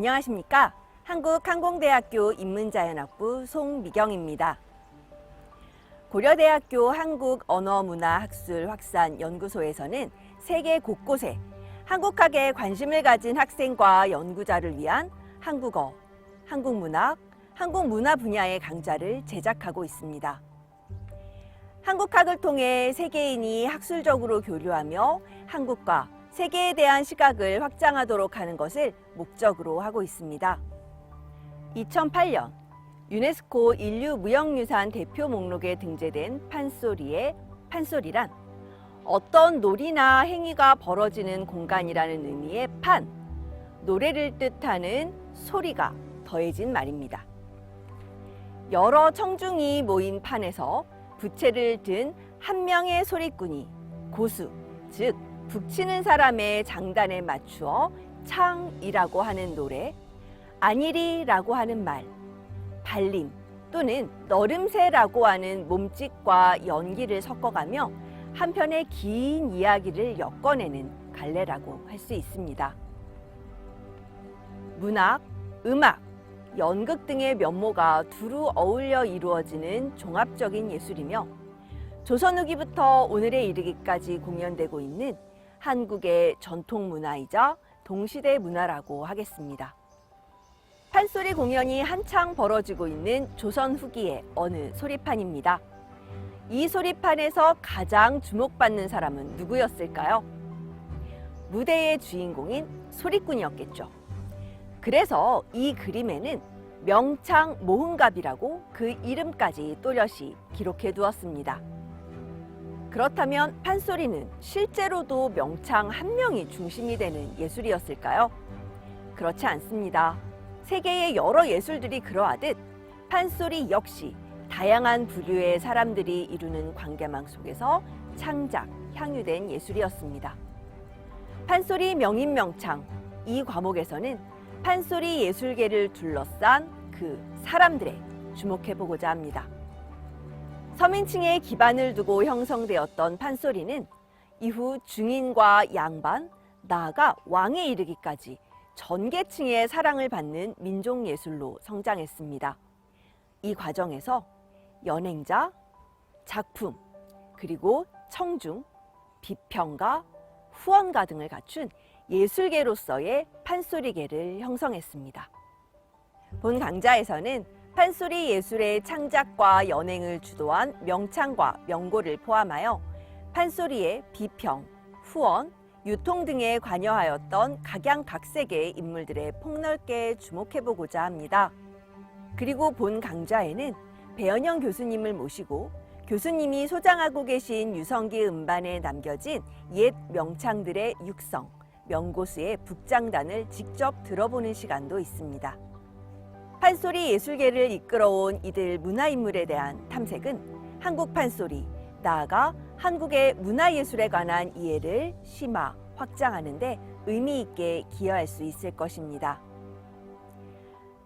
안녕하십니까? 한국항공대학교 인문자연학부 송미경입니다. 고려대학교 한국언어문화학술확산연구소에서는 세계 곳곳에 한국학에 관심을 가진 학생과 연구자를 위한 한국어, 한국문학, 한국문화 분야의 강좌를 제작하고 있습니다. 한국학을 통해 세계인이 학술적으로 교류하며 한국과 세계에 대한 시각을 확장하도록 하는 것을 목적으로 하고 있습니다. 2008년 유네스코 인류무형유산 대표 목록에 등재된 판소리의 판소리란 어떤 놀이나 행위가 벌어지는 공간이라는 의미의 판, 노래를 뜻하는 소리가 더해진 말입니다. 여러 청중이 모인 판에서 부채를 든 한 명의 소리꾼이 고수, 즉 북치는 사람의 장단에 맞추어 창이라고 하는 노래, 안일이라고 하는 말, 발림 또는 너름새라고 하는 몸짓과 연기를 섞어가며 한편의 긴 이야기를 엮어내는 갈래라고 할 수 있습니다. 문학, 음악, 연극 등의 면모가 두루 어울려 이루어지는 종합적인 예술이며 조선 후기부터 오늘에 이르기까지 공연되고 있는 한국의 전통 문화이자 동시대 문화라고 하겠습니다. 판소리 공연이 한창 벌어지고 있는 조선 후기의 어느 소리판입니다. 이 소리판에서 가장 주목받는 사람은 누구였을까요? 무대의 주인공인 소리꾼이었겠죠. 그래서 이 그림에는 명창 모흥갑이라고 그 이름까지 또렷이 기록해 두었습니다. 그렇다면 판소리는 실제로도 명창 한 명이 중심이 되는 예술이었을까요? 그렇지 않습니다. 세계의 여러 예술들이 그러하듯 판소리 역시 다양한 부류의 사람들이 이루는 관계망 속에서 창작, 향유된 예술이었습니다. 판소리 명인명창, 이 과목에서는 판소리 예술계를 둘러싼 그 사람들에 주목해보고자 합니다. 서민층의 기반을 두고 형성되었던 판소리는 이후 중인과 양반, 나아가 왕에 이르기까지 전 계층의 사랑을 받는 민족예술로 성장했습니다. 이 과정에서 연행자, 작품, 그리고 청중, 비평가, 후원가 등을 갖춘 예술계로서의 판소리계를 형성했습니다. 본 강좌에서는 판소리 예술의 창작과 연행을 주도한 명창과 명고를 포함하여 판소리의 비평, 후원, 유통 등에 관여하였던 각양각색의 인물들의 폭넓게 주목해보고자 합니다. 그리고 본 강좌에는 배연영 교수님을 모시고 교수님이 소장하고 계신 유성기 음반에 남겨진 옛 명창들의 육성, 명고수의 북장단을 직접 들어보는 시간도 있습니다. 판소리 예술계를 이끌어온 이들 문화인물에 대한 탐색은 한국 판소리, 나아가 한국의 문화예술에 관한 이해를 심화, 확장하는 데 의미 있게 기여할 수 있을 것입니다.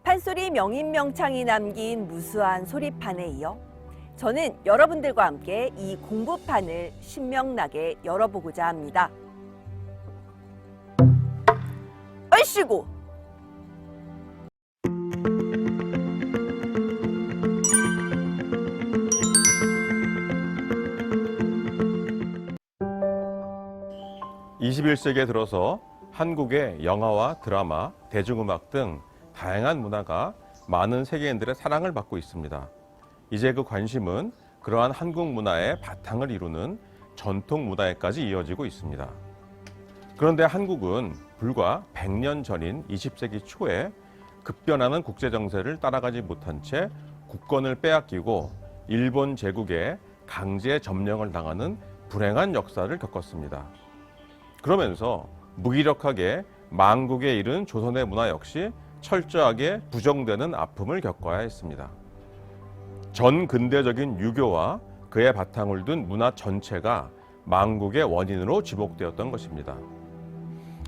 판소리 명인명창이 남긴 무수한 소리판에 이어 저는 여러분들과 함께 이 공부판을 신명나게 열어보고자 합니다. 얼씨구! (21세기에) 들어서 한국의 영화와 드라마, 대중음악 등 다양한 문화가 많은 세계인들의 사랑을 받고 있습니다. 이제 그 관심은 그러한 한국 문화의 바탕을 이루는 전통 문화에까지 이어지고 있습니다. 그런데 한국은 불과 100년 전인 20세기 초에 급변하는 국제 정세를 따라가지 못한 채 국권을 빼앗기고 일본 제국에 강제 점령을 당하는 불행한 역사를 겪었습니다. 그러면서 무기력하게 망국에 이른 조선의 문화 역시 철저하게 부정되는 아픔을 겪어야 했습니다. 전 근대적인 유교와 그의 바탕을 둔 문화 전체가 망국의 원인으로 지목되었던 것입니다.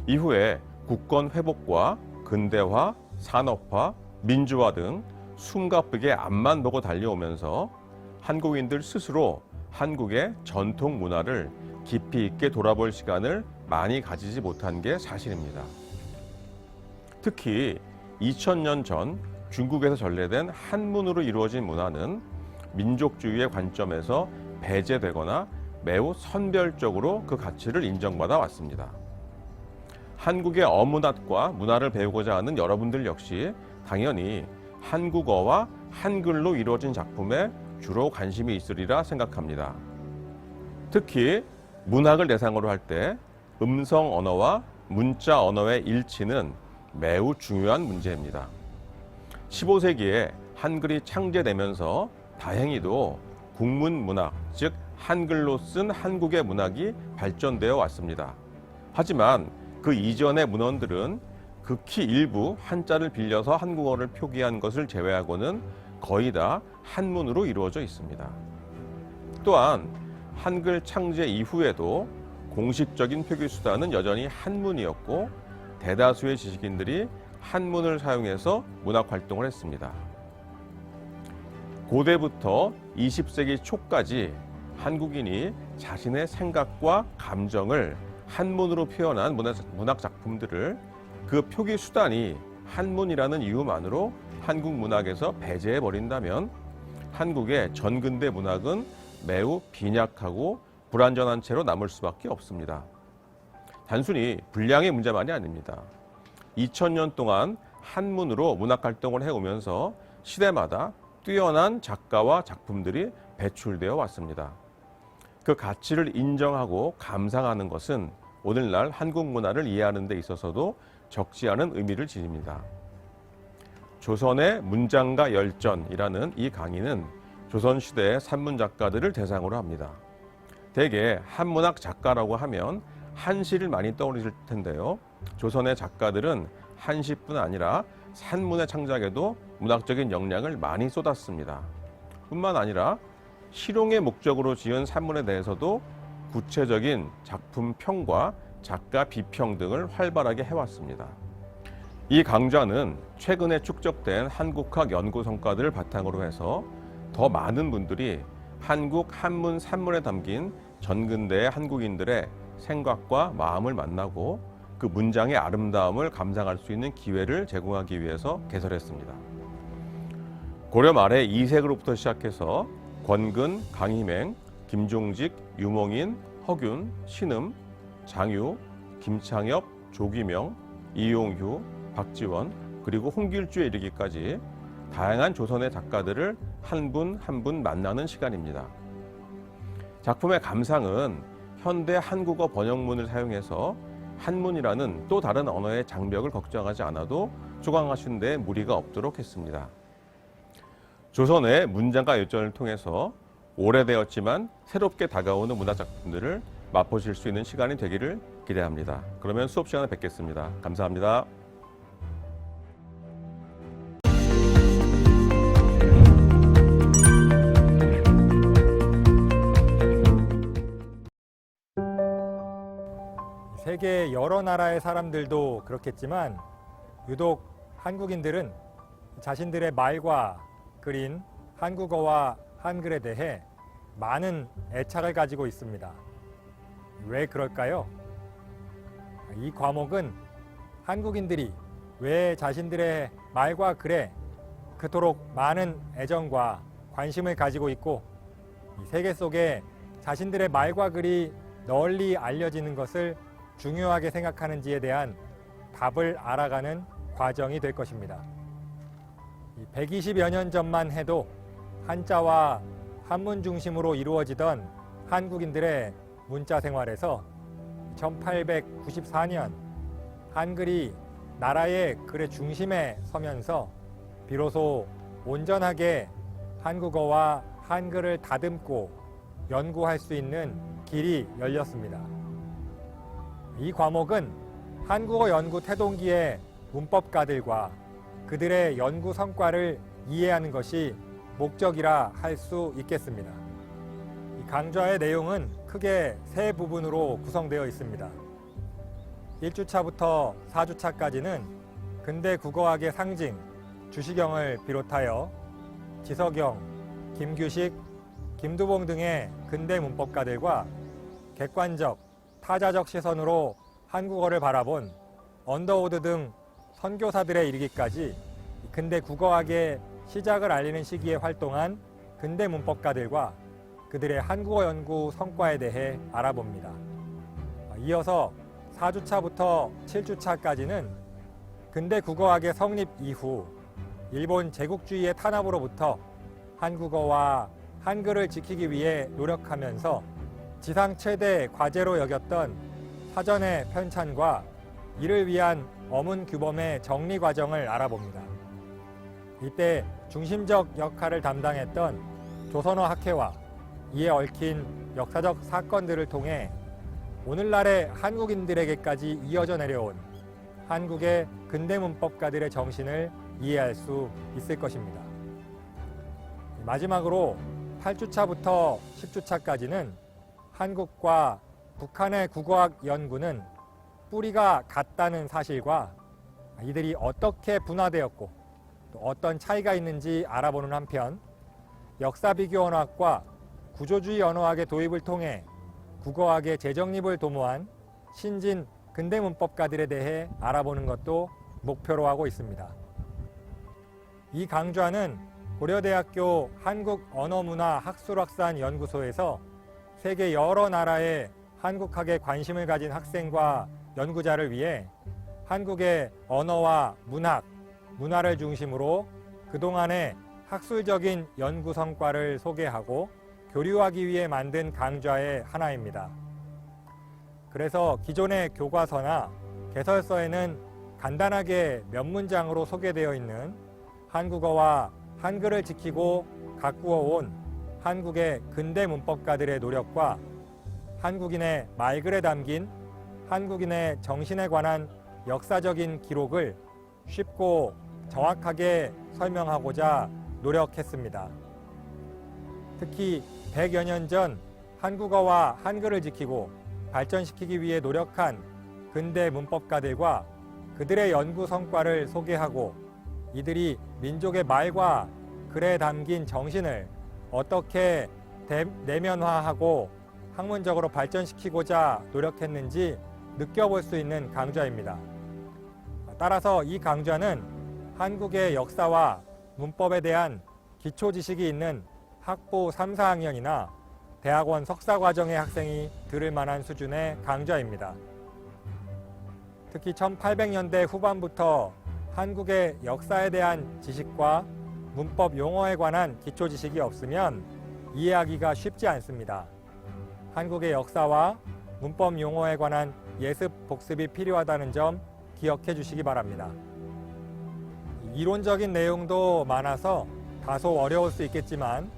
이후에 국권 회복과 근대화, 산업화, 민주화 등 숨가쁘게 앞만 보고 달려오면서 한국인들 스스로 한국의 전통 문화를 깊이 있게 돌아볼 시간을 많이 가지지 못한 게 사실입니다. 특히 2000년 전 중국에서 전래된 한문으로 이루어진 문화는 민족주의의 관점에서 배제되거나 매우 선별적으로 그 가치를 인정받아 왔습니다. 한국의 어문학과 문화를 배우고자 하는 여러분들 역시 당연히 한국어와 한글로 이루어진 작품에 주로 관심이 있으리라 생각합니다. 특히 문학을 대상으로 할 때 음성 언어와 문자 언어의 일치는 매우 중요한 문제입니다. 15세기에 한글이 창제되면서 다행히도 국문 문학, 즉 한글로 쓴 한국의 문학이 발전되어 왔습니다. 하지만 그 이전의 문헌들은 극히 일부 한자를 빌려서 한국어를 표기한 것을 제외하고는 거의 다 한문으로 이루어져 있습니다. 또한 한글 창제 이후에도 공식적인 표기 수단은 여전히 한문이었고 대다수의 지식인들이 한문을 사용해서 문학 활동을 했습니다. 고대부터 20세기 초까지 한국인이 자신의 생각과 감정을 한문으로 표현한 문학 작품들을 그 표기 수단이 한문이라는 이유만으로 한국 문학에서 배제해 버린다면 한국의 전근대 문학은 매우 빈약하고 불완전한 채로 남을 수밖에 없습니다. 단순히 분량의 문제만이 아닙니다. 2000년 동안 한문으로 문학 활동을 해오면서 시대마다 뛰어난 작가와 작품들이 배출되어 왔습니다. 그 가치를 인정하고 감상하는 것은 오늘날 한국 문화를 이해하는 데 있어서도 적지 않은 의미를 지닙니다. 조선의 문장가 열전이라는 이 강의는 조선시대의 산문 작가들을 대상으로 합니다. 대개 한문학 작가라고 하면 한시를 많이 떠올리실 텐데요. 조선의 작가들은 한시뿐 아니라 산문의 창작에도 문학적인 역량을 많이 쏟았습니다. 뿐만 아니라 실용의 목적으로 지은 산문에 대해서도 구체적인 작품 평과 작가 비평 등을 활발하게 해왔습니다. 이 강좌는 최근에 축적된 한국학 연구 성과들을 바탕으로 해서 더 많은 분들이 한국 한문 산문에 담긴 전근대의 한국인들의 생각과 마음을 만나고 그 문장의 아름다움을 감상할 수 있는 기회를 제공하기 위해서 개설했습니다. 고려 말에 이색으로부터 시작해서 권근, 강희맹, 김종직, 유몽인, 허균, 신음, 장유, 김창엽, 조기명, 이용휴, 박지원, 그리고 홍길주에 이르기까지 다양한 조선의 작가들을 한 분 한 분 만나는 시간입니다. 작품의 감상은 현대 한국어 번역문을 사용해서 한문이라는 또 다른 언어의 장벽을 걱정하지 않아도 수강하신 데 무리가 없도록 했습니다. 조선의 문장가 열전을 통해서 오래되었지만 새롭게 다가오는 문화 작품들을 맛보실 수 있는 시간이 되기를 기대합니다. 그러면 수업 시간에 뵙겠습니다. 감사합니다. 세계 여러 나라의 사람들도 그렇겠지만 유독 한국인들은 자신들의 말과 그린 한국어와 한글에 대해 많은 애착을 가지고 있습니다. 왜 그럴까요? 이 과목은 한국인들이 왜 자신들의 말과 글에 그토록 많은 애정과 관심을 가지고 있고 이 세계 속에 자신들의 말과 글이 널리 알려지는 것을 중요하게 생각하는지에 대한 답을 알아가는 과정이 될 것입니다. 120여 년 전만 해도 한자와 한문 중심으로 이루어지던 한국인들의 문자 생활에서 1894년 한글이 나라의 글의 중심에 서면서 비로소 온전하게 한국어와 한글을 다듬고 연구할 수 있는 길이 열렸습니다. 이 과목은 한국어 연구 태동기의 문법가들과 그들의 연구 성과를 이해하는 것이 목적이라 할 수 있겠습니다. 이 강좌의 내용은 크게 세 부분으로 구성되어 있습니다. 1주차부터 4주차까지는 근대 국어학의 상징, 주시경을 비롯하여 지석영, 김규식, 김두봉 등의 근대 문법가들과 객관적, 타자적 시선으로 한국어를 바라본 언더우드 등 선교사들에 이르기까지 근대 국어학의 시작을 알리는 시기에 활동한 근대 문법가들과 그들의 한국어 연구 성과에 대해 알아봅니다. 이어서 4주차부터 7주차까지는 근대 국어학의 성립 이후 일본 제국주의의 탄압으로부터 한국어와 한글을 지키기 위해 노력하면서 지상 최대 과제로 여겼던 사전의 편찬과 이를 위한 어문 규범의 정리 과정을 알아봅니다. 이때 중심적 역할을 담당했던 조선어 학회와 이에 얽힌 역사적 사건들을 통해 오늘날의 한국인들에게까지 이어져 내려온 한국의 근대 문법가들의 정신을 이해할 수 있을 것입니다. 마지막으로 8주차부터 10주차까지는 한국과 북한의 국어학 연구는 뿌리가 같다는 사실과 이들이 어떻게 분화되었고 또 어떤 차이가 있는지 알아보는 한편 역사비교 언어학과 구조주의 언어학의 도입을 통해 국어학의 재정립을 도모한 신진 근대 문법가들에 대해 알아보는 것도 목표로 하고 있습니다. 이 강좌는 고려대학교 한국언어문화학술확산연구소에서 세계 여러 나라의 한국학에 관심을 가진 학생과 연구자를 위해 한국의 언어와 문학, 문화를 중심으로 그동안의 학술적인 연구 성과를 소개하고 교류하기 위해 만든 강좌의 하나입니다. 그래서 기존의 교과서나 개설서에는 간단하게 몇 문장으로 소개되어 있는 한국어와 한글을 지키고 가꾸어 온 한국의 근대 문법가들의 노력과 한국인의 말글에 담긴 한국인의 정신에 관한 역사적인 기록을 쉽고 정확하게 설명하고자 노력했습니다. 특히 100여 년 전 한국어와 한글을 지키고 발전시키기 위해 노력한 근대 문법가들과 그들의 연구 성과를 소개하고 이들이 민족의 말과 글에 담긴 정신을 어떻게 내면화하고 학문적으로 발전시키고자 노력했는지 느껴볼 수 있는 강좌입니다. 따라서 이 강좌는 한국의 역사와 문법에 대한 기초 지식이 있는 학부 3, 4학년이나 대학원 석사과정의 학생이 들을 만한 수준의 강좌입니다. 특히 1800년대 후반부터 한국의 역사에 대한 지식과 문법 용어에 관한 기초 지식이 없으면 이해하기가 쉽지 않습니다. 한국의 역사와 문법 용어에 관한 예습 복습이 필요하다는 점 기억해 주시기 바랍니다. 이론적인 내용도 많아서 다소 어려울 수 있겠지만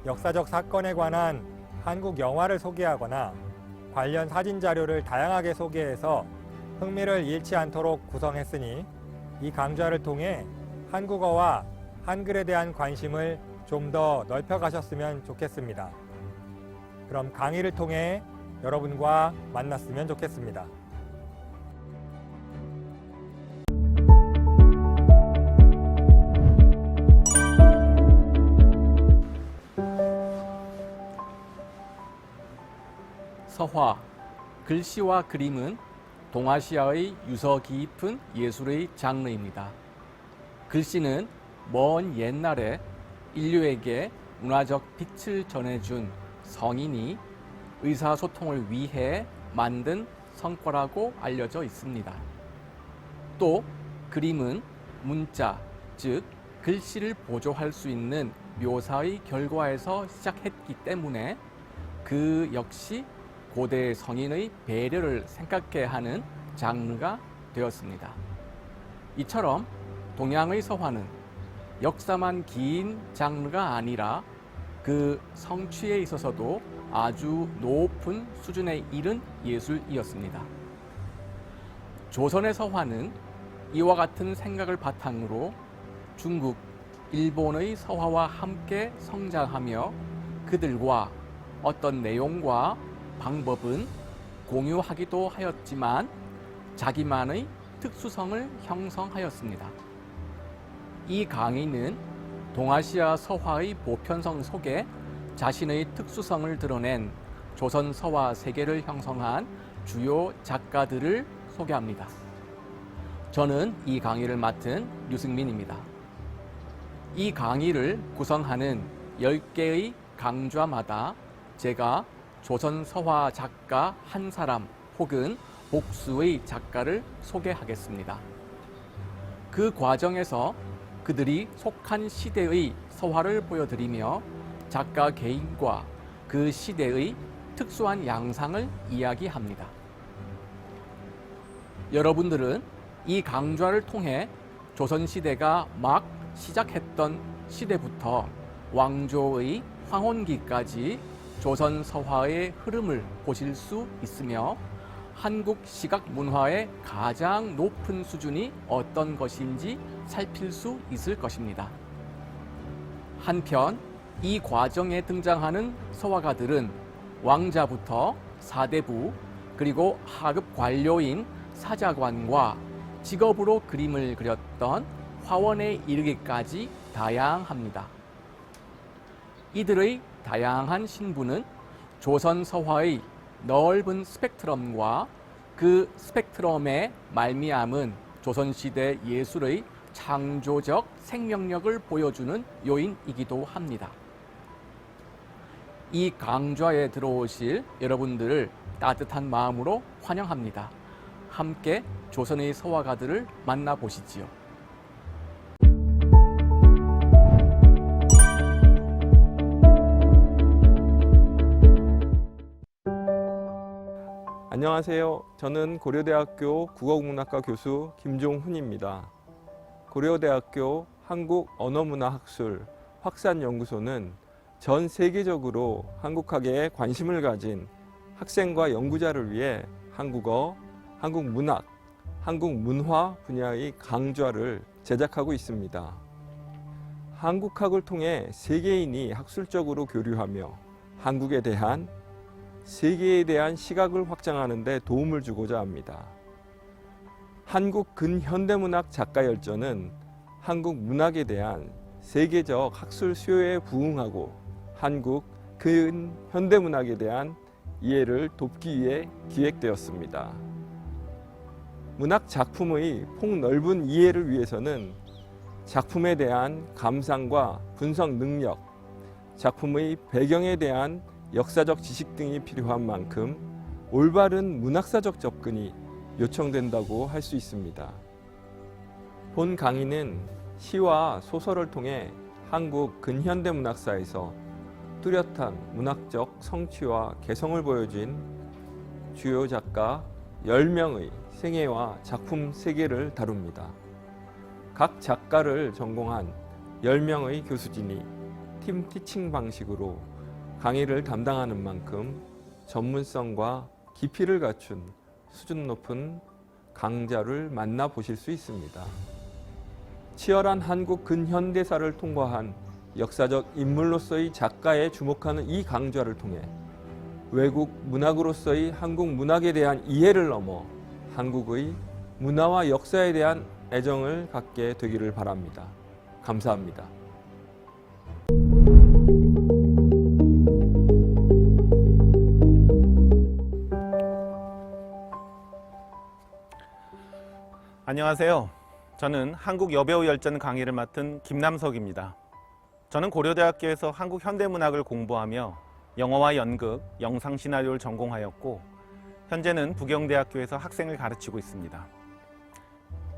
역사적 사건에 관한 한국 영화를 소개하거나 관련 사진 자료를 다양하게 소개해서 흥미를 잃지 않도록 구성했으니 이 강좌를 통해 한국어와 한글에 대한 관심을 좀 더 넓혀가셨으면 좋겠습니다. 그럼 강의를 통해 여러분과 만났으면 좋겠습니다. 서화, 글씨와 그림은 동아시아의 유서 깊은 예술의 장르입니다. 글씨는 먼 옛날에 인류에게 문화적 빛을 전해준 성인이 의사소통을 위해 만든 성과라고 알려져 있습니다. 또 그림은 문자, 즉 글씨를 보조할 수 있는 묘사의 결과에서 시작했기 때문에 그 역시 고대 성인의 배려를 생각해 하는 장르가 되었습니다. 이처럼 동양의 서화는 역사만 긴 장르가 아니라 그 성취에 있어서도 아주 높은 수준에 이른 예술이었습니다. 조선의 서화는 이와 같은 생각을 바탕으로 중국, 일본의 서화와 함께 성장하며 그들과 어떤 내용과 방법은 공유하기도 하였지만 자기만의 특수성을 형성하였습니다. 이 강의는 동아시아 서화의 보편성 속에 자신의 특수성을 드러낸 조선 서화 세계를 형성한 주요 작가들을 소개합니다. 저는 이 강의를 맡은 류승민입니다. 이 강의를 구성하는 10개의 강좌마다 제가 조선 서화 작가 한 사람 혹은 복수의 작가를 소개하겠습니다. 그 과정에서 그들이 속한 시대의 서화를 보여드리며 작가 개인과 그 시대의 특수한 양상을 이야기합니다. 여러분들은 이 강좌를 통해 조선시대가 막 시작했던 시대부터 왕조의 황혼기까지 조선 서화의 흐름을 보실 수 있으며 한국 시각 문화의 가장 높은 수준이 어떤 것인지 살필 수 있을 것입니다. 한편 이 과정에 등장하는 서화가들은 왕자부터 사대부 그리고 하급 관료인 사자관과 직업으로 그림을 그렸던 화원에 이르기까지 다양합니다. 이들의 다양한 신분은 조선 서화의 넓은 스펙트럼과 그 스펙트럼에 말미암은 조선시대 예술의 창조적 생명력을 보여주는 요인이기도 합니다. 이 강좌에 들어오실 여러분들을 따뜻한 마음으로 환영합니다. 함께 조선의 서화가들을 만나보시지요. 안녕하세요. 저는 고려대학교 국어국문학과 교수 김종훈입니다. 고려대학교 한국언어문화학술 확산연구소는 전 세계적으로 한국학에 관심을 가진 학생과 연구자를 위해 한국어, 한국문학, 한국문화 분야의 강좌를 제작하고 있습니다. 한국학을 통해 세계인이 학술적으로 교류하며 한국에 대한 세계에 대한 시각을 확장하는 데 도움을 주고자 합니다. 한국 근현대문학 작가열전은 한국 문학에 대한 세계적 학술 수요에 부응하고 한국 근현대문학에 대한 이해를 돕기 위해 기획되었습니다. 문학 작품의 폭넓은 이해를 위해서는 작품에 대한 감상과 분석 능력, 작품의 배경에 대한 역사적 지식 등이 필요한 만큼 올바른 문학사적 접근이 요청된다고 할 수 있습니다. 본 강의는 시와 소설을 통해 한국 근현대 문학사에서 뚜렷한 문학적 성취와 개성을 보여준 주요 작가 10명의 생애와 작품 세계를 다룹니다. 각 작가를 전공한 10명의 교수진이 팀 티칭 방식으로 강의를 담당하는 만큼 전문성과 깊이를 갖춘 수준 높은 강좌를 만나보실 수 있습니다. 치열한 한국 근현대사를 통과한 역사적 인물로서의 작가에 주목하는 이 강좌를 통해 외국 문학으로서의 한국 문학에 대한 이해를 넘어 한국의 문화와 역사에 대한 애정을 갖게 되기를 바랍니다. 감사합니다. 안녕하세요. 저는 한국 여배우 열전 강의를 맡은 김남석입니다. 저는 고려대학교에서 한국 현대문학을 공부하며 영어와 연극, 영상 시나리오를 전공하였고 현재는 부경대학교에서 학생을 가르치고 있습니다.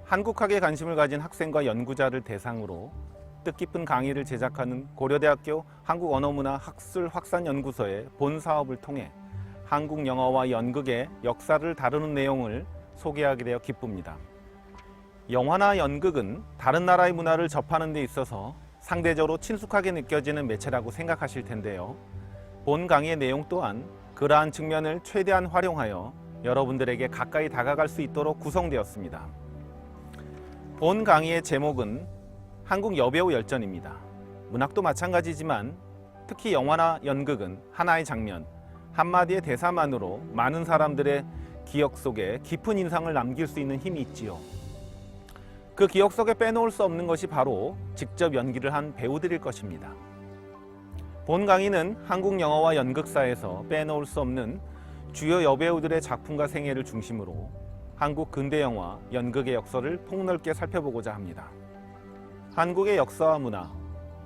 한국학에 관심을 가진 학생과 연구자를 대상으로 뜻깊은 강의를 제작하는 고려대학교 한국언어문화학술 확산연구소의 본 사업을 통해 한국 영어와 연극의 역사를 다루는 내용을 소개하게 되어 기쁩니다. 영화나 연극은 다른 나라의 문화를 접하는 데 있어서 상대적으로 친숙하게 느껴지는 매체라고 생각하실 텐데요. 본 강의의 내용 또한 그러한 측면을 최대한 활용하여 여러분들에게 가까이 다가갈 수 있도록 구성되었습니다. 본 강의의 제목은 한국 여배우 열전입니다. 문학도 마찬가지지만 특히 영화나 연극은 하나의 장면, 한마디의 대사만으로 많은 사람들의 기억 속에 깊은 인상을 남길 수 있는 힘이 있지요. 그 기억 속에 빼놓을 수 없는 것이 바로 직접 연기를 한 배우들일 것입니다. 본 강의는 한국 영화와 연극사에서 빼놓을 수 없는 주요 여배우들의 작품과 생애를 중심으로 한국 근대 영화, 연극의 역사를 폭넓게 살펴보고자 합니다. 한국의 역사와 문화,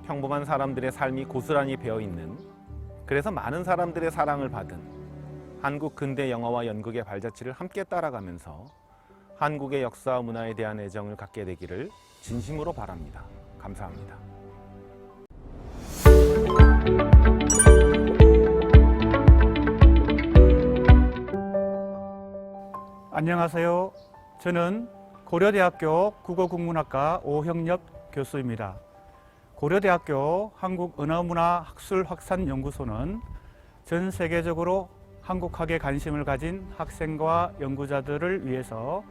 평범한 사람들의 삶이 고스란히 배어있는, 그래서 많은 사람들의 사랑을 받은 한국 근대 영화와 연극의 발자취를 함께 따라가면서 한국의 역사와 문화에 대한 애정을 갖게 되기를 진심으로 바랍니다. 감사합니다. 안녕하세요. 저는 고려대학교 국어국문학과 오형엽 교수입니다. 고려대학교 한국언어문화학술확산연구소는 전 세계적으로 한국학에 관심을 가진 학생과 연구자들을 위해서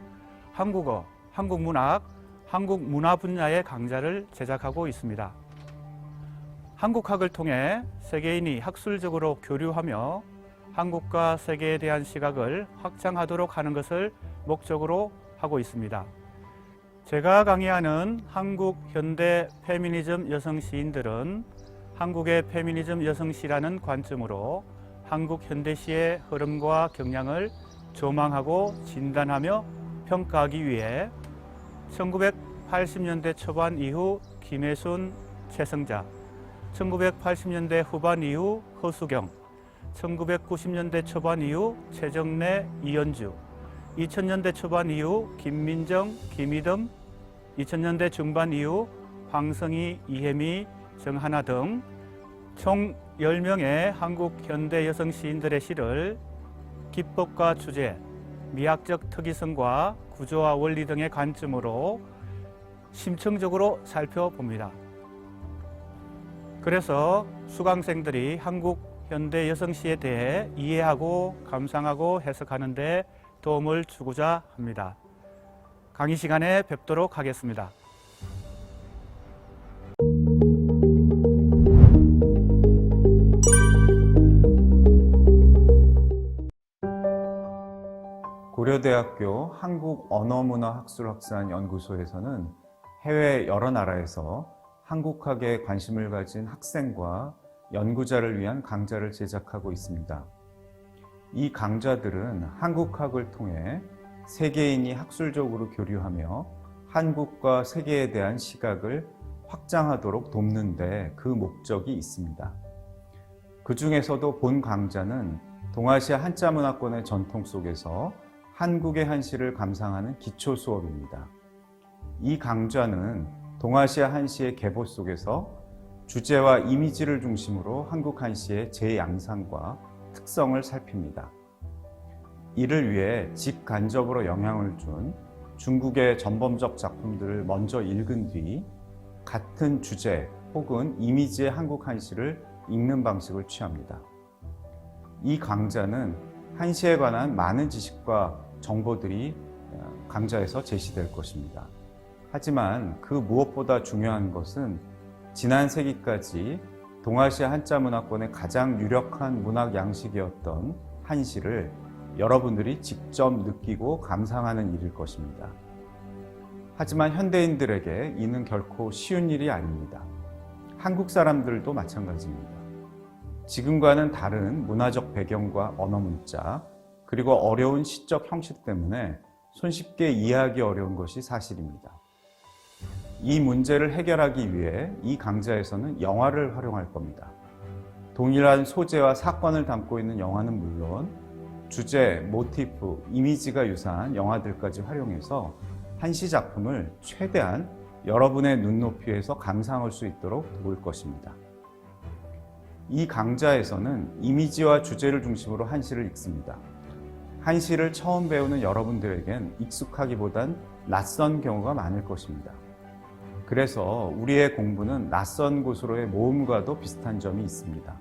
한국어, 한국문학, 한국문화 분야의 강좌를 제작하고 있습니다. 한국학을 통해 세계인이 학술적으로 교류하며 한국과 세계에 대한 시각을 확장하도록 하는 것을 목적으로 하고 있습니다. 제가 강의하는 한국 현대 페미니즘 여성 시인들은 한국의 페미니즘 여성시라는 관점으로 한국 현대시의 흐름과 경향을 조망하고 진단하며 평가하기 위해 1980년대 초반 이후 김혜순, 최성자, 1980년대 후반 이후 허수경, 1990년대 초반 이후 최정래, 이연주, 2000년대 초반 이후 김민정, 김희듬, 2000년대 중반 이후 황성희, 이혜미, 정하나 등 총 10명의 한국 현대 여성 시인들의 시를 기법과 주제, 미학적 특이성과 구조와 원리 등의 관점으로 심층적으로 살펴봅니다. 그래서 수강생들이 한국 현대 여성시에 대해 이해하고 감상하고 해석하는 데 도움을 주고자 합니다. 강의 시간에 뵙도록 하겠습니다. 고려대학교 한국언어문화학술확산연구소에서는 해외 여러 나라에서 한국학에 관심을 가진 학생과 연구자를 위한 강좌를 제작하고 있습니다. 이 강좌들은 한국학을 통해 세계인이 학술적으로 교류하며 한국과 세계에 대한 시각을 확장하도록 돕는 데 그 목적이 있습니다. 그 중에서도 본 강좌는 동아시아 한자문화권의 전통 속에서 한국의 한시를 감상하는 기초 수업입니다. 이 강좌는 동아시아 한시의 계보 속에서 주제와 이미지를 중심으로 한국 한시의 재양상과 특성을 살핍니다. 이를 위해 직간접으로 영향을 준 중국의 전범적 작품들을 먼저 읽은 뒤 같은 주제 혹은 이미지의 한국 한시를 읽는 방식을 취합니다. 이 강좌는 한시에 관한 많은 지식과 정보들이 강좌에서 제시될 것입니다. 하지만 그 무엇보다 중요한 것은 지난 세기까지 동아시아 한자문화권의 가장 유력한 문학 양식이었던 한시를 여러분들이 직접 느끼고 감상하는 일일 것입니다. 하지만 현대인들에게 이는 결코 쉬운 일이 아닙니다. 한국 사람들도 마찬가지입니다. 지금과는 다른 문화적 배경과 언어 문자, 그리고 어려운 시적 형식 때문에 손쉽게 이해하기 어려운 것이 사실입니다. 이 문제를 해결하기 위해 이 강좌에서는 영화를 활용할 겁니다. 동일한 소재와 사건을 담고 있는 영화는 물론 주제, 모티프, 이미지가 유사한 영화들까지 활용해서 한시 작품을 최대한 여러분의 눈높이에서 감상할 수 있도록 도울 것입니다. 이 강좌에서는 이미지와 주제를 중심으로 한시를 읽습니다. 한시를 처음 배우는 여러분들에겐 익숙하기보단 낯선 경우가 많을 것입니다. 그래서 우리의 공부는 낯선 곳으로의 모험과도 비슷한 점이 있습니다.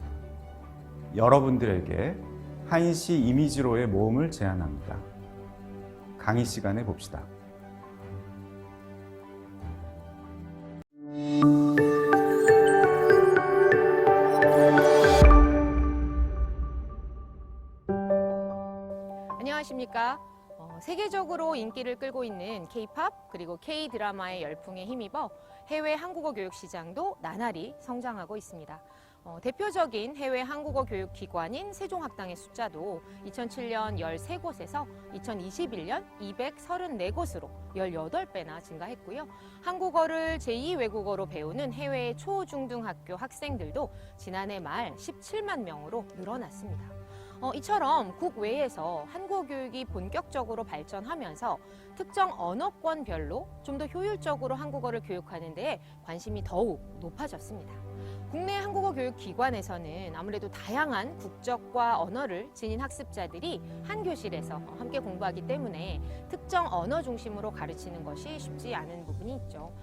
여러분들에게 한시 이미지로의 모험을 제안합니다. 강의 시간에 봅시다. 안녕하십니까. 세계적으로 인기를 끌고 있는 K-팝 그리고 K-드라마의 열풍에 힘입어 해외 한국어 교육 시장도 나날이 성장하고 있습니다. 대표적인 해외 한국어 교육 기관인 세종학당의 숫자도 2007년 13곳에서 2021년 234곳으로 18배나 증가했고요. 한국어를 제2 외국어로 배우는 해외 초, 중등 학교 학생들도 지난해 말 17만 명으로 늘어났습니다. 이처럼 국외에서 한국어 교육이 본격적으로 발전하면서 특정 언어권별로 좀 더 효율적으로 한국어를 교육하는 데에 관심이 더욱 높아졌습니다. 국내 한국어 교육 기관에서는 아무래도 다양한 국적과 언어를 지닌 학습자들이 한 교실에서 함께 공부하기 때문에 특정 언어 중심으로 가르치는 것이 쉽지 않은 부분이 있죠.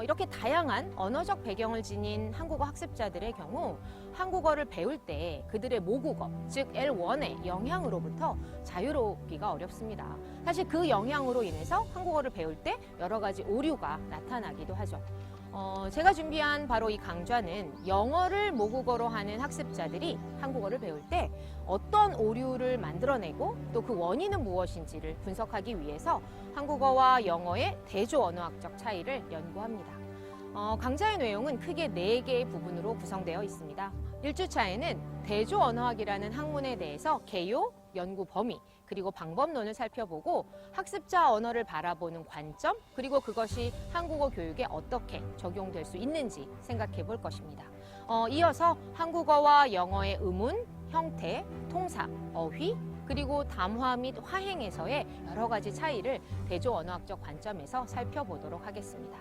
이렇게 다양한 언어적 배경을 지닌 한국어 학습자들의 경우 한국어를 배울 때 그들의 모국어, 즉 L1의 영향으로부터 자유롭기가 어렵습니다. 사실 그 영향으로 인해서 한국어를 배울 때 여러 가지 오류가 나타나기도 하죠. 제가 준비한 바로 이 강좌는 영어를 모국어로 하는 학습자들이 한국어를 배울 때 어떤 오류를 만들어내고 또 그 원인은 무엇인지를 분석하기 위해서 한국어와 영어의 대조 언어학적 차이를 연구합니다. 강좌의 내용은 크게 4개의 부분으로 구성되어 있습니다. 1주차에는 대조 언어학이라는 학문에 대해서 개요, 연구 범위, 그리고 방법론을 살펴보고 학습자 언어를 바라보는 관점, 그리고 그것이 한국어 교육에 어떻게 적용될 수 있는지 생각해 볼 것입니다. 이어서 한국어와 영어의 의문, 형태, 통사, 어휘, 그리고 담화 및 화행에서의 여러 가지 차이를 대조 언어학적 관점에서 살펴보도록 하겠습니다.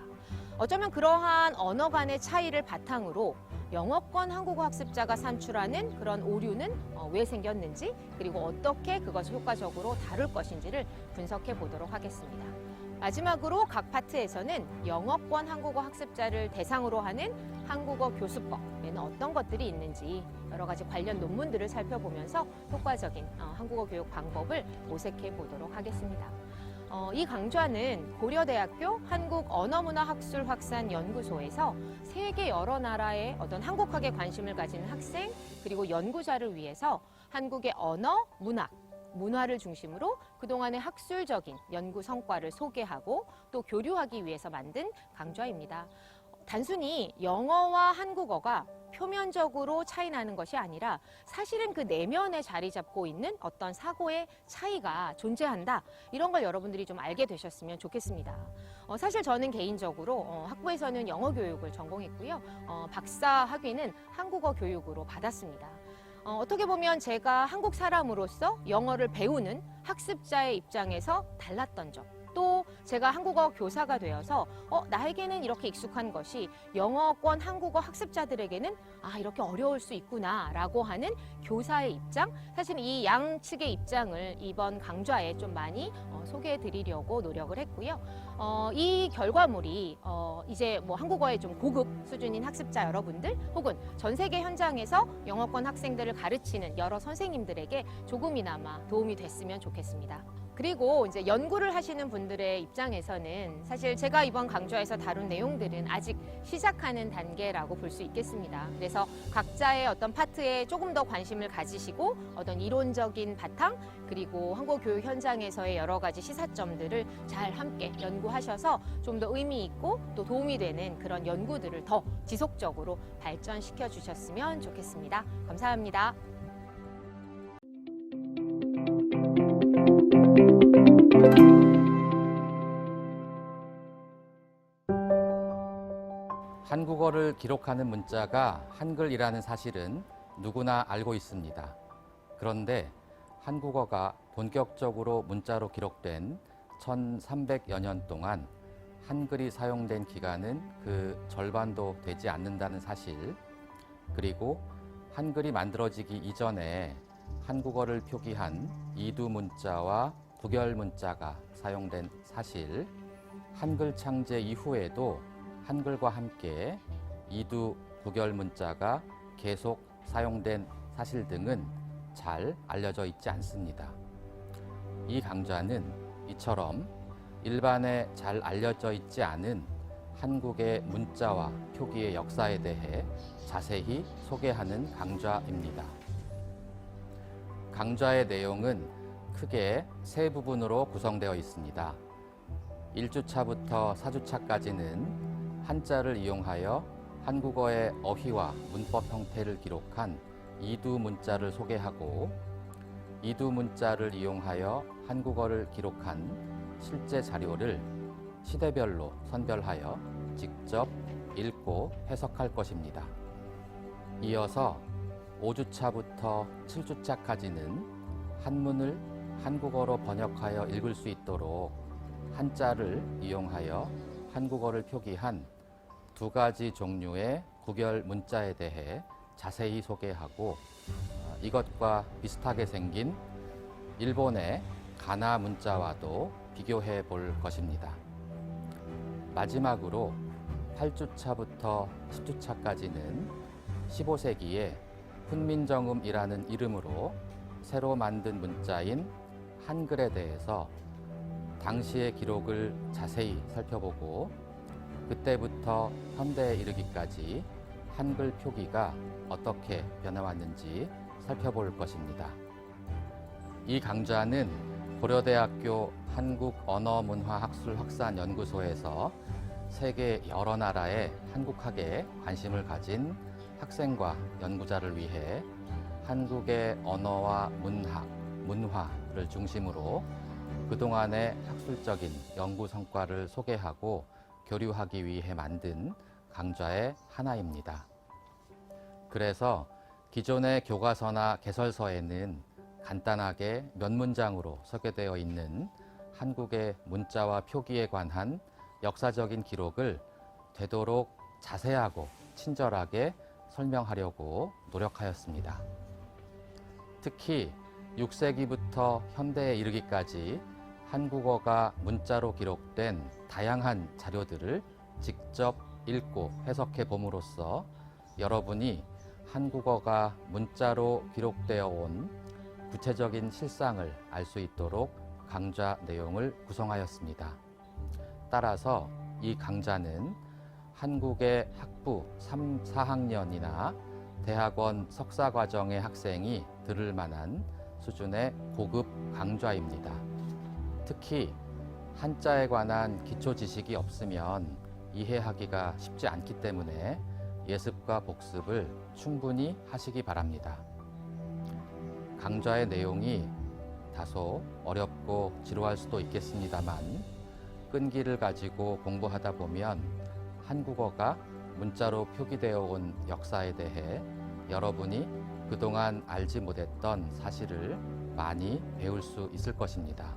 어쩌면 그러한 언어 간의 차이를 바탕으로 영어권 한국어 학습자가 산출하는 그런 오류는 왜 생겼는지, 그리고 어떻게 그것을 효과적으로 다룰 것인지를 분석해 보도록 하겠습니다. 마지막으로 각 파트에서는 영어권 한국어 학습자를 대상으로 하는 한국어 교수법에는 어떤 것들이 있는지 여러 가지 관련 논문들을 살펴보면서 효과적인 한국어 교육 방법을 모색해 보도록 하겠습니다. 이 강좌는 고려대학교 한국언어문화학술확산연구소에서 세계 여러 나라의 어떤 한국학에 관심을 가지는 학생 그리고 연구자를 위해서 한국의 언어, 문화를 중심으로 그동안의 학술적인 연구 성과를 소개하고 또 교류하기 위해서 만든 강좌입니다. 단순히 영어와 한국어가 표면적으로 차이 나는 것이 아니라 사실은 그 내면에 자리 잡고 있는 어떤 사고의 차이가 존재한다. 이런 걸 여러분들이 좀 알게 되셨으면 좋겠습니다. 사실 저는 개인적으로 학부에서는 영어 교육을 전공했고요. 박사 학위는 한국어 교육으로 받았습니다. 어떻게 보면 제가 한국 사람으로서 영어를 배우는 학습자의 입장에서 달랐던 점, 또 제가 한국어 교사가 되어서 나에게는 이렇게 익숙한 것이 영어권 한국어 학습자들에게는 이렇게 어려울 수 있구나 라고 하는 교사의 입장, 사실 이 양측의 입장을 이번 강좌에 좀 많이 소개해 드리려고 노력을 했고요. 이 결과물이 이제 뭐 한국어의 좀 고급 수준인 학습자 여러분들 혹은 전 세계 현장에서 영어권 학생들을 가르치는 여러 선생님들에게 조금이나마 도움이 됐으면 좋겠습니다. 그리고 이제 연구를 하시는 분들의 입장에서는 사실 제가 이번 강좌에서 다룬 내용들은 아직 시작하는 단계라고 볼 수 있겠습니다. 그래서 각자의 어떤 파트에 조금 더 관심을 가지시고 어떤 이론적인 바탕 그리고 한국어 교육 현장에서의 여러 가지 시사점들을 잘 함께 연구하셔서 좀 더 의미 있고 또 도움이 되는 그런 연구들을 더 지속적으로 발전시켜 주셨으면 좋겠습니다. 감사합니다. 한국어를 기록하는 문자가 한글이라는 사실은 누구나 알고 있습니다. 그런데 한국어가 본격적으로 문자로 기록된 1300여 년 동안 한글이 사용된 기간은 그 절반도 되지 않는다는 사실, 그리고 한글이 만들어지기 이전에 한국어를 표기한 이두 문자와 구결 문자가 사용된 사실, 한글 창제 이후에도 한글과 함께 이두 구결 문자가 계속 사용된 사실 등은 잘 알려져 있지 않습니다. 이 강좌는 이처럼 일반에 잘 알려져 있지 않은 한국의 문자와 표기의 역사에 대해 자세히 소개하는 강좌입니다. 강좌의 내용은 크게 세 부분으로 구성되어 있습니다. 1주차부터 4주차까지는 한자를 이용하여 한국어의 어휘와 문법 형태를 기록한 이두 문자를 소개하고, 이두 문자를 이용하여 한국어를 기록한 실제 자료를 시대별로 선별하여 직접 읽고 해석할 것입니다. 이어서 5주차부터 7주차까지는 한문을 한국어로 번역하여 읽을 수 있도록 한자를 이용하여 한국어를 표기한 두 가지 종류의 구결 문자에 대해 자세히 소개하고, 이것과 비슷하게 생긴 일본의 가나 문자와도 비교해 볼 것입니다. 마지막으로 8주차부터 10주차까지는 15세기에 훈민정음이라는 이름으로 새로 만든 문자인 한글에 대해서 당시의 기록을 자세히 살펴보고, 그때부터 현대에 이르기까지 한글 표기가 어떻게 변해왔는지 살펴볼 것입니다. 이 강좌는 고려대학교 한국언어문화학술확산연구소에서 세계 여러 나라의 한국학에 관심을 가진 학생과 연구자를 위해 한국의 언어와 문학, 문화를 중심으로 그동안의 학술적인 연구 성과를 소개하고 교류하기 위해 만든 강좌의 하나입니다. 그래서 기존의 교과서나 개설서에는 간단하게 몇 문장으로 소개되어 있는 한국의 문자와 표기에 관한 역사적인 기록을 되도록 자세하고 친절하게 설명하려고 노력하였습니다. 특히 6세기부터 현대에 이르기까지 한국어가 문자로 기록된 다양한 자료들을 직접 읽고 해석해 봄으로써 여러분이 한국어가 문자로 기록되어 온 구체적인 실상을 알 수 있도록 강좌 내용을 구성하였습니다. 따라서 이 강좌는 한국의 학부 3, 4학년이나 대학원 석사과정의 학생이 들을 만한 수준의 고급 강좌입니다. 특히 한자에 관한 기초 지식이 없으면 이해하기가 쉽지 않기 때문에 예습과 복습을 충분히 하시기 바랍니다. 강좌의 내용이 다소 어렵고 지루할 수도 있겠습니다만, 끈기를 가지고 공부하다 보면 한국어가 문자로 표기되어 온 역사에 대해 여러분이 그동안 알지 못했던 사실을 많이 배울 수 있을 것입니다.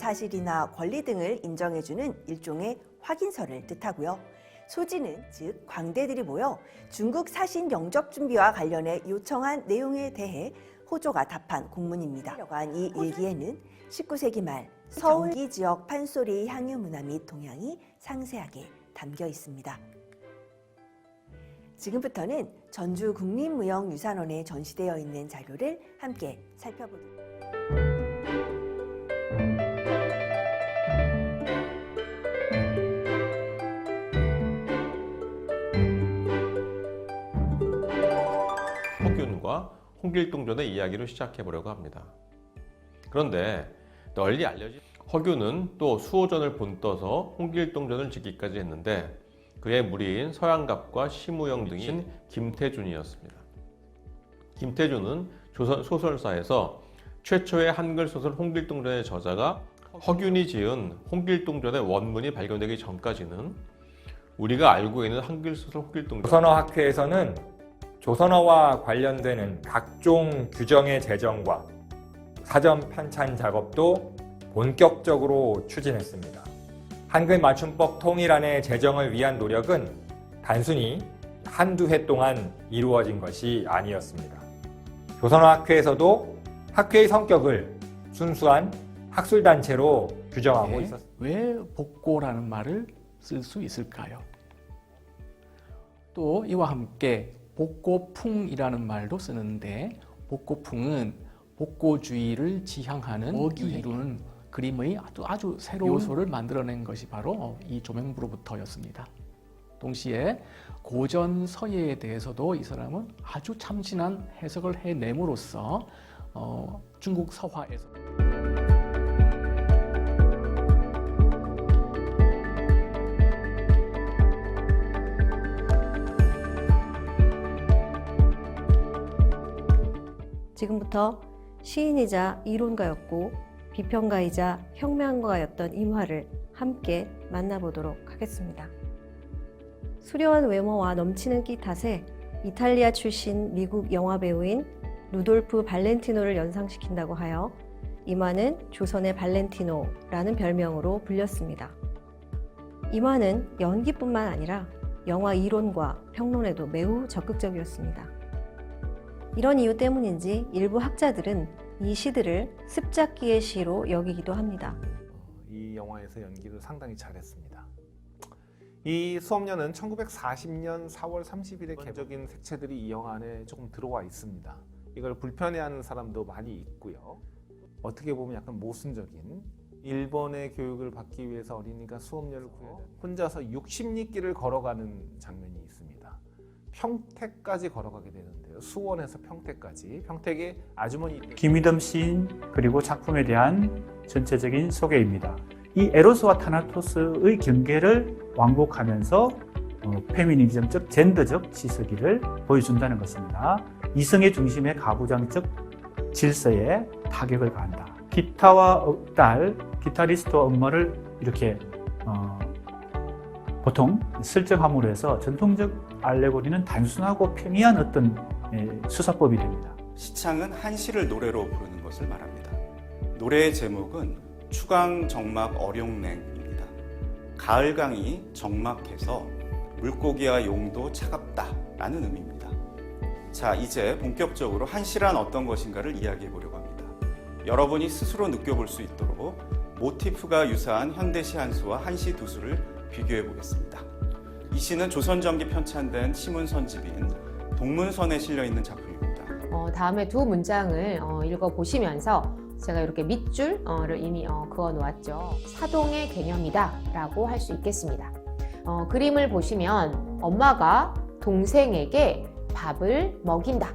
사실이나 권리 등을 인정해주는 일종의 확인서를 뜻하고요. 소지는 즉 광대들이 모여 중국 사신 영접 준비와 관련해 요청한 내용에 대해 호조가 답한 공문입니다. 이 일기에는 19세기 말 서울 경기 지역 판소리의 향유 문화 및 동향이 상세하게 담겨 있습니다. 지금부터는 전주 국립무형유산원에 전시되어 있는 자료를 함께 살펴보도록 허균과 홍길동전의 이야기로 시작해 보려고 합니다. 그런데 널리 알려진 허균은 또 수호전을 본떠서 홍길동전을 짓기까지 했는데 그의 무리인 서양갑과 심우영 등인 김태준이었습니다. 김태준은 조선 소설사에서 최초의 한글 소설 홍길동전의 저자가 허균이 지은 홍길동전의 원문이 발견되기 전까지는 우리가 알고 있는 한글 소설 홍길동전 조선어학회에서는 조선어와 관련되는 각종 규정의 제정과 사전 편찬 작업도 본격적으로 추진했습니다. 한글 맞춤법 통일안의 제정을 위한 노력은 단순히 한두 해 동안 이루어진 것이 아니었습니다. 조선어학회에서도 학회의 성격을 순수한 학술단체로 규정하고 있었습니다. 왜 복고라는 말을 쓸 수 있을까요? 또 이와 함께 복고풍이라는 말도 쓰는데 복고풍은 복고주의를 지향하는 어기 이루는 그림의 아주 새로운 요소를 만들어낸 것이 바로 이 조명부로부터였습니다. 동시에 고전 서예에 대해서도 이 사람은 아주 참신한 해석을 해냄으로써 중국 서화에서 지금부터 시인이자 이론가였고 비평가이자 혁명가였던 임화를 함께 만나보도록 하겠습니다. 수려한 외모와 넘치는 끼 탓에 이탈리아 출신 미국 영화배우인 루돌프 발렌티노를 연상시킨다고 하여 임화는 조선의 발렌티노라는 별명으로 불렸습니다. 임화는 연기뿐만 아니라 영화 이론과 평론에도 매우 적극적이었습니다. 이런 이유 때문인지 일부 학자들은 이 시들을 습작기의 시로 여기기도 합니다. 이 영화에서 연기를 상당히 잘했습니다. 이 수업료는 1940년 4월 30일에 개본적인 색채들이 이 영화 안에 조금 들어와 있습니다. 이걸 불편해하는 사람도 많이 있고요. 어떻게 보면 약간 모순적인 일본의 교육을 받기 위해서 어린이가 수업료를 구해야 혼자서 60리길을 걸어가는 장면이 있습니다. 평택까지 걸어가게 되는데요. 수원에서 평택까지. 평택에 아주머니 김희덤 시인 그리고 작품에 대한 전체적인 소개입니다. 이 에로스와 타나토스의 경계를 왕복하면서 페미니즘적 젠더적 지식을 보여준다는 것입니다. 이성의 중심의 가부장적 질서에 타격을 가한다. 기타와 딸, 기타리스트와 엄마를 이렇게 보통 설정함으로 해서 전통적 알레고리는 단순하고 평이한 어떤 수사법이 됩니다. 시창은 한시를 노래로 부르는 것을 말합니다. 노래의 제목은 추강정막 어룡냉입니다. 가을강이 적막해서 물고기와 용도 차갑다라는 의미입니다. 자, 이제 본격적으로 한시란 어떤 것인가를 이야기해 보려고 합니다. 여러분이 스스로 느껴볼 수 있도록 모티프가 유사한 현대시 한수와 한시 두 수를 비교해 보겠습니다. 이 시는 조선전기 편찬된 시문선집인 동문선에 실려 있는 작품입니다. 다음에 두 문장을 읽어보시면서 제가 이렇게 밑줄을 이미 그어 놓았죠. 사동의 개념이다 라고 할 수 있겠습니다. 그림을 보시면 엄마가 동생에게 밥을 먹인다.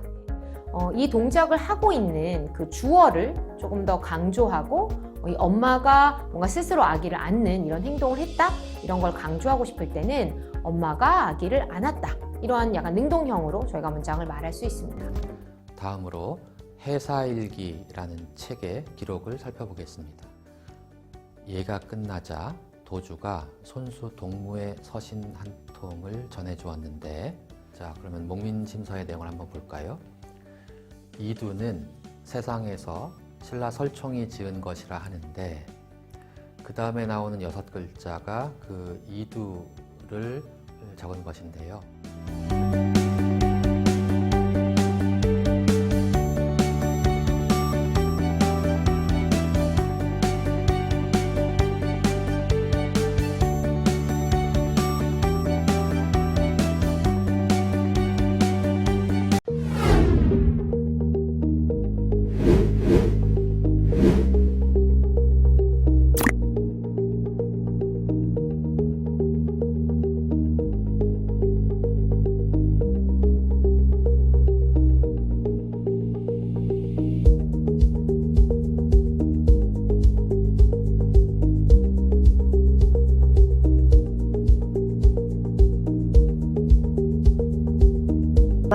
이 동작을 하고 있는 그 주어를 조금 더 강조하고 이 엄마가 뭔가 스스로 아기를 안는 이런 행동을 했다? 이런 걸 강조하고 싶을 때는 엄마가 아기를 안았다. 이러한 약간 능동형으로 저희가 문장을 말할 수 있습니다. 다음으로 해사일기라는 책의 기록을 살펴보겠습니다. 예가 끝나자 도주가 손수 동무의 서신 한 통을 전해주었는데, 자, 그러면 목민심서의 내용을 한번 볼까요? 이두는 세상에서 신라 설총이 지은 것이라 하는데 그 다음에 나오는 6글자가 그 이두를 적은 것인데요.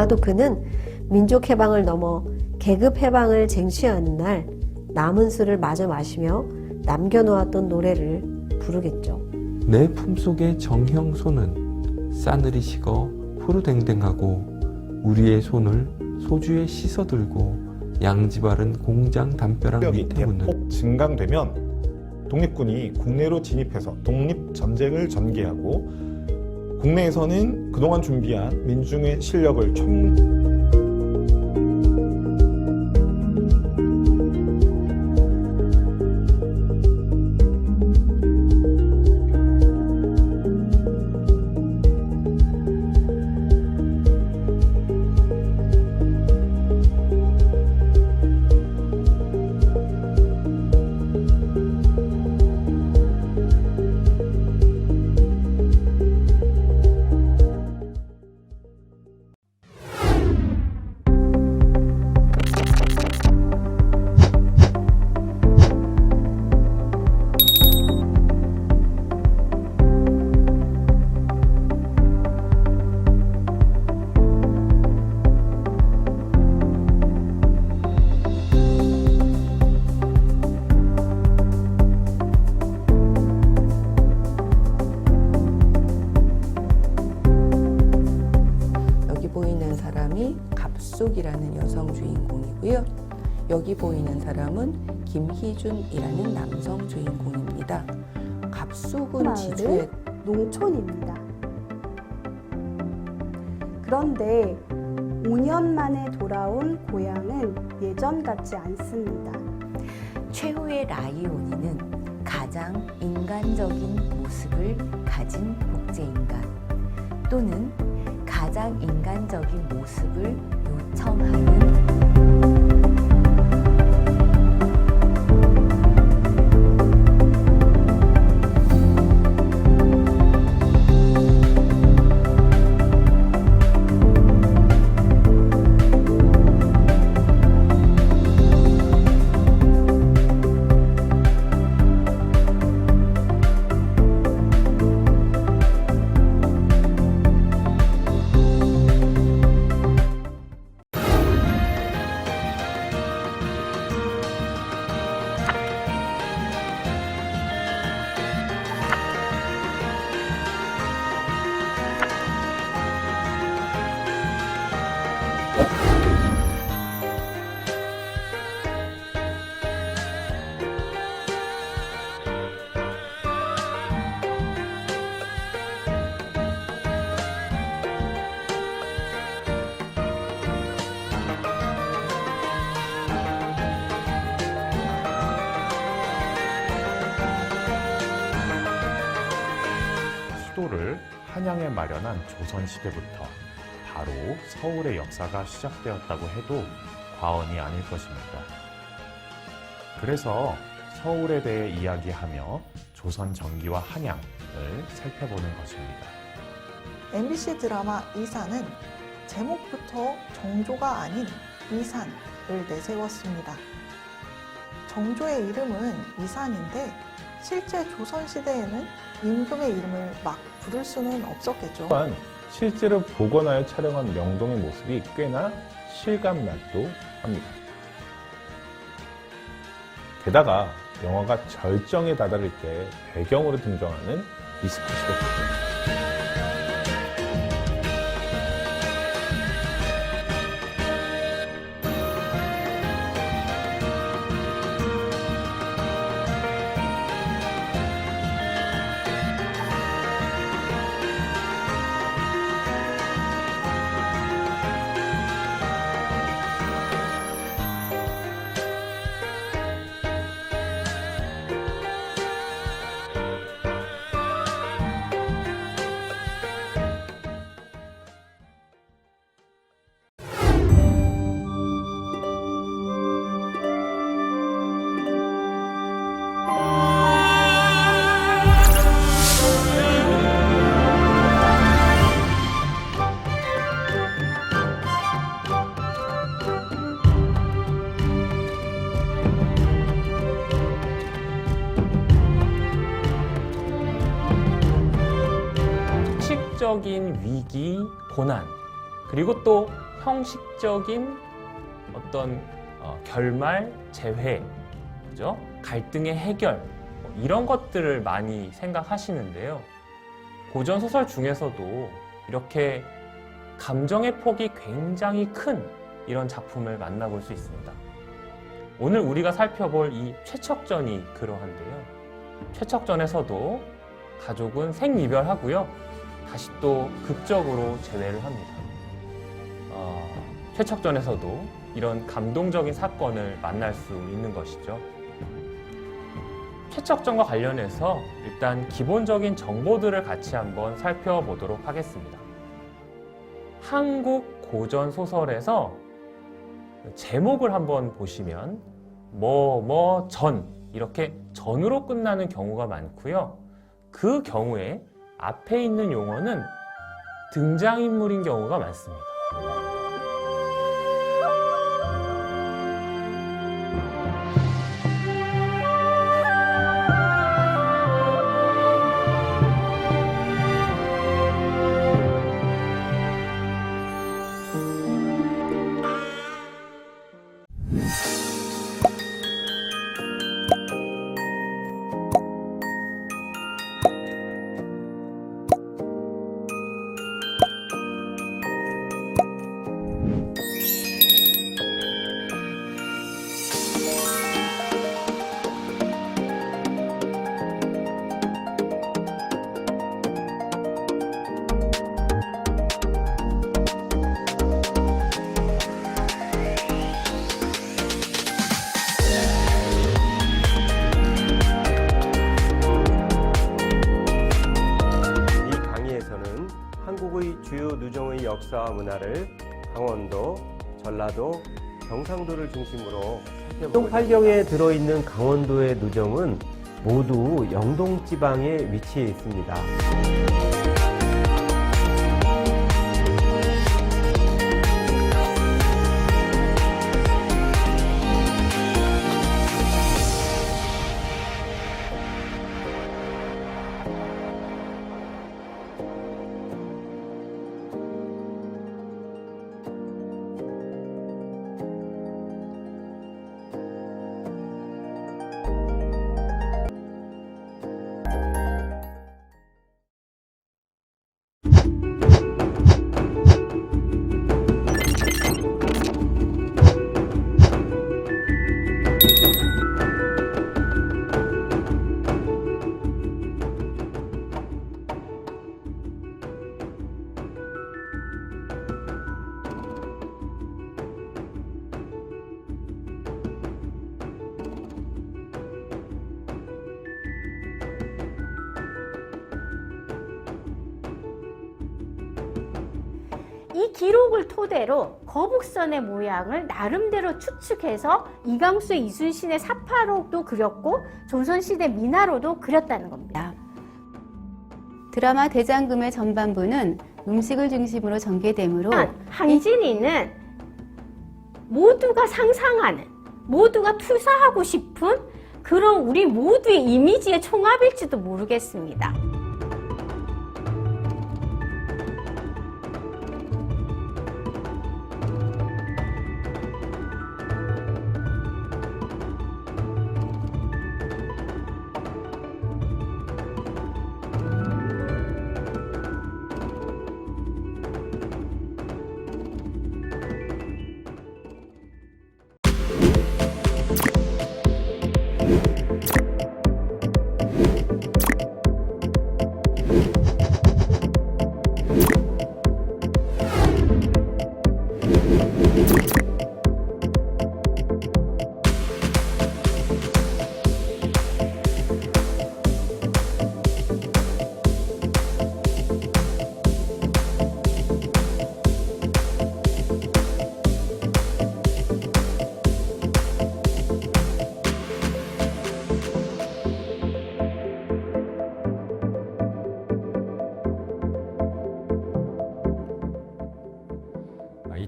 아마도 그는 민족 해방을 넘어 계급 해방을 쟁취하는 날 남은 술을 마저 마시며 남겨놓았던 노래를 부르겠죠. 내 품속의 정형손은 싸늘히 식어 푸르댕댕하고 우리의 손을 소주에 씻어들고 양지 바른 공장 담벼락 력이 밑에 묻는 대폭 증강되면 독립군이 국내로 진입해서 독립전쟁을 전개하고 국내에서는 그동안 준비한 민중의 실력을 갑숙이라는 여성 주인공이고요. 여기 보이는 사람은 김희준이라는 남성 주인공입니다. 갑숙은 지주의 농촌입니다. 그런데 5년 만에 돌아온 고향은 예전 같지 않습니다. 최후의 라이오니는 가장 인간적인 모습을 가진 복제인간 또는 가장 인간적인 모습을 요청하는 수도를 한양에 마련한 조선시대부터 바로 서울의 역사가 시작되었다고 해도 과언이 아닐 것입니다. 그래서 서울에 대해 이야기하며 조선 정기와 한양을 살펴보는 것입니다. MBC 드라마 이산은 제목부터 정조가 아닌 이산을 내세웠습니다. 정조의 이름은 이산인데 실제 조선시대에는 임금의 이름을 막 부를 수는 없었겠죠. 또한 실제로 복원하여 촬영한 명동의 모습이 꽤나 실감나기도 합니다. 게다가 영화가 절정에 다다를 때 배경으로 등장하는 미스코시도 있습니다. 사회적인 위기, 고난, 그리고 또 형식적인 어떤 결말, 재회, 그죠? 갈등의 해결, 이런 것들을 많이 생각하시는데요. 고전 소설 중에서도 이렇게 감정의 폭이 굉장히 큰 이런 작품을 만나볼 수 있습니다. 오늘 우리가 살펴볼 이 최척전이 그러한데요. 최척전에서도 가족은 생이별하고요. 다시 또 극적으로 재회를 합니다. 최척전에서도 이런 감동적인 사건을 만날 수 있는 것이죠. 최척전과 관련해서 일단 기본적인 정보들을 같이 한번 살펴보도록 하겠습니다. 한국 고전 소설에서 제목을 한번 보시면 전 이렇게 전으로 끝나는 경우가 많고요. 그 경우에 앞에 있는 용어는 등장인물인 경우가 많습니다. 주요 누정의 역사와 문화를 강원도, 전라도, 경상도를 중심으로 살펴보고 8경에 들어있는 강원도의 누정은 모두 영동 지방에 위치해 있습니다. 이 기록을 토대로 거북선의 모양을 나름대로 추측해서 이강수의 이순신의 사파록도 그렸고 조선시대 민화로도 그렸다는 겁니다. 드라마 대장금의 전반부는 음식을 중심으로 전개되므로 한진이는 모두가 상상하는, 모두가 투사하고 싶은 그런 우리 모두의 이미지의 총합일지도 모르겠습니다.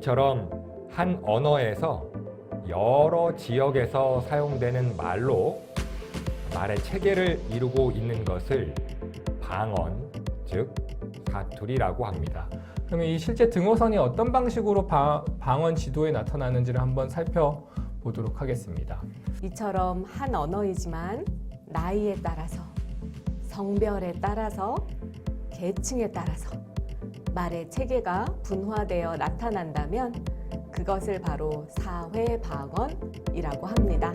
이처럼 한 언어에서 여러 지역에서 사용되는 말로 말의 체계를 이루고 있는 것을 방언, 즉 가투리라고 합니다. 그러면 이 실제 등호선이 어떤 방식으로 방언 지도에 나타나는지를 한번 살펴보도록 하겠습니다. 이처럼 한 언어이지만 나이에 따라서, 성별에 따라서, 계층에 따라서 말의 체계가 분화되어 나타난다면 그것을 바로 사회 방언이라고 합니다.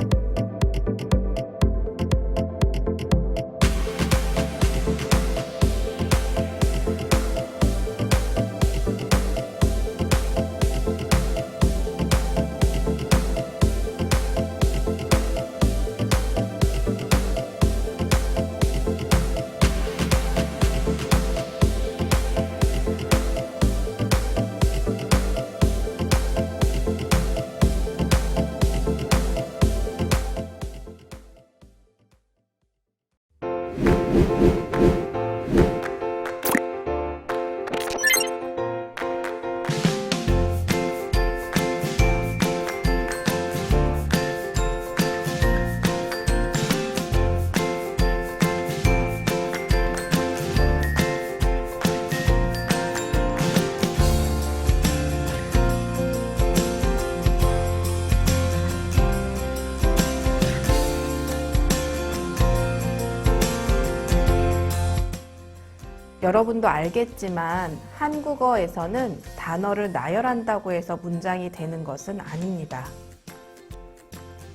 여러분도 알겠지만 한국어에서는 단어를 나열한다고 해서 문장이 되는 것은 아닙니다.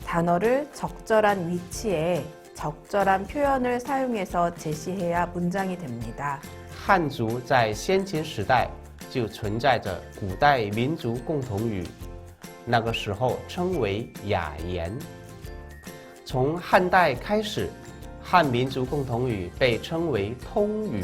단어를 적절한 위치에 적절한 표현을 사용해서 제시해야 문장이 됩니다. 汉族在先秦时代就存在着古代民族共同语，那个时候称为雅言。从汉代开始，汉民族共同语被称为通语。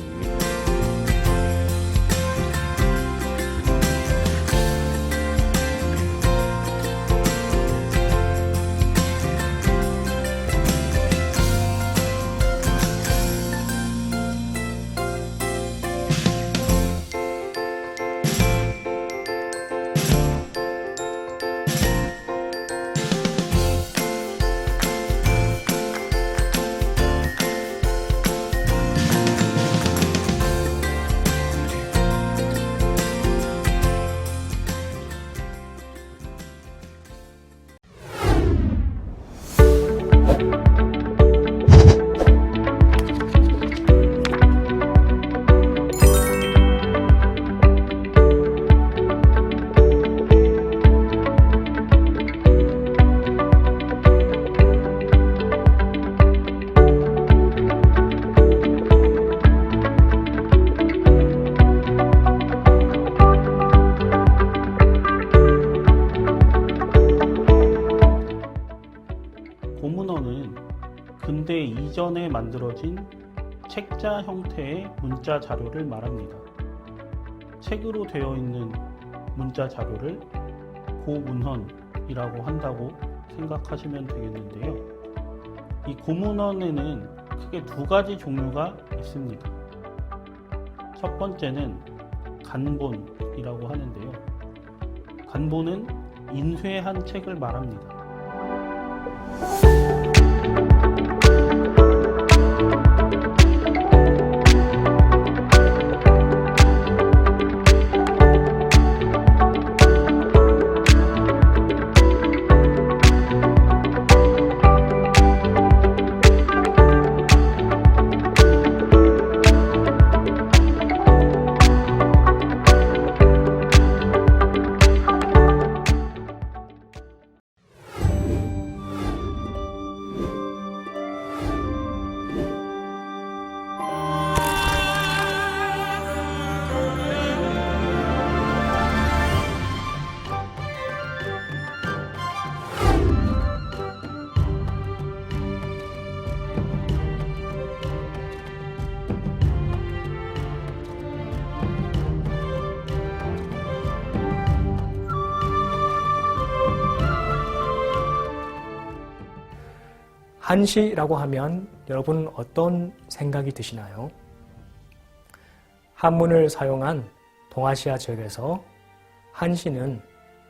고문어는 근대 이전에 만들어진 책자 형태의 문자 자료를 말합니다. 책으로 되어 있는 문자 자료를 고문헌이라고 한다고 생각하시면 되겠는데요. 이 고문헌에는 크게 두 가지 종류가 있습니다. 첫 번째는 간본이라고 하는데요. 간본은 인쇄한 책을 말합니다. 한시라고 하면 여러분 어떤 생각이 드시나요? 한문을 사용한 동아시아 지역에서 한시는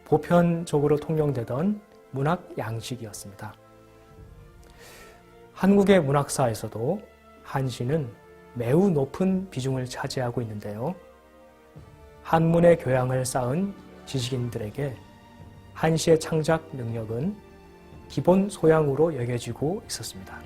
보편적으로 통용되던 문학 양식이었습니다. 한국의 문학사에서도 한시는 매우 높은 비중을 차지하고 있는데요. 한문의 교양을 쌓은 지식인들에게 한시의 창작 능력은 기본 소양으로 여겨지고 있었습니다.